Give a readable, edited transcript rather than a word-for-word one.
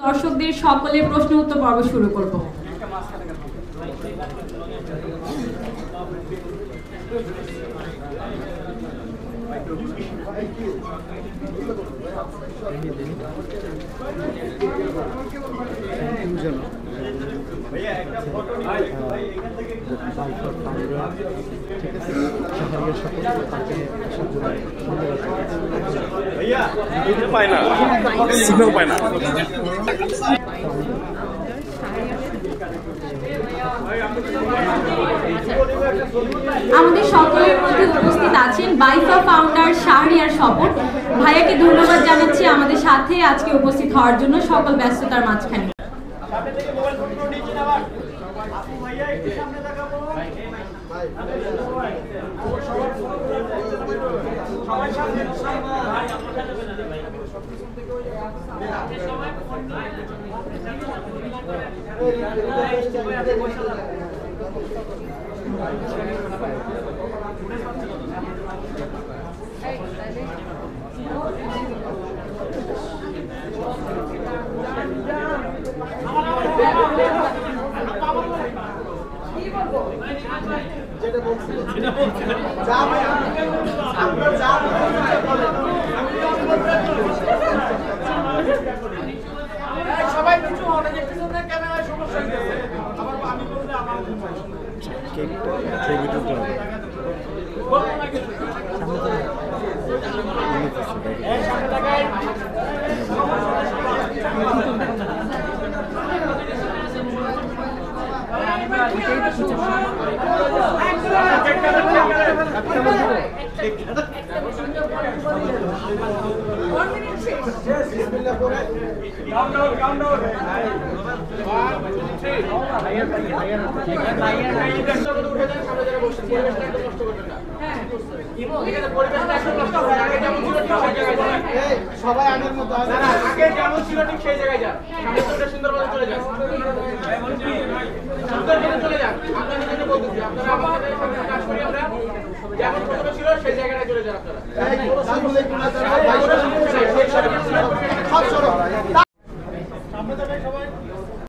দর্শকদের সকলের প্রশ্ন উত্তর পর্ব শুরু করব। আমাদের সকলের মধ্যে উপস্থিত আছেন বাইফা ফাউন্ডার শাহরিয়ার স্বপন ভাইয়াকে ধন্যবাদ জানাচ্ছি আমাদের সাথে আজকে উপস্থিত হওয়ার জন্য সকল ব্যস্ততার মাঝখানে। সবাই কিছু অনেক পিছনে ক্যামেরায় সমস্যা হইতেছে আবার আমি বলতে আমার কেকটা ছবি তুলতে হবে সামনে লাগাই সবাই আগের মতো আগে যেমন ছিল ঠিক সেই জায়গায় যান সামনে সুন্দরভাবে চলে যান চলে যান আপনারা নিজেকে বলতেছি আপনারা আমাদের সাথে কাজ করি আমরা যেমন প্রথমে ছিল সেই জায়গাটায় চলে যান আপনারা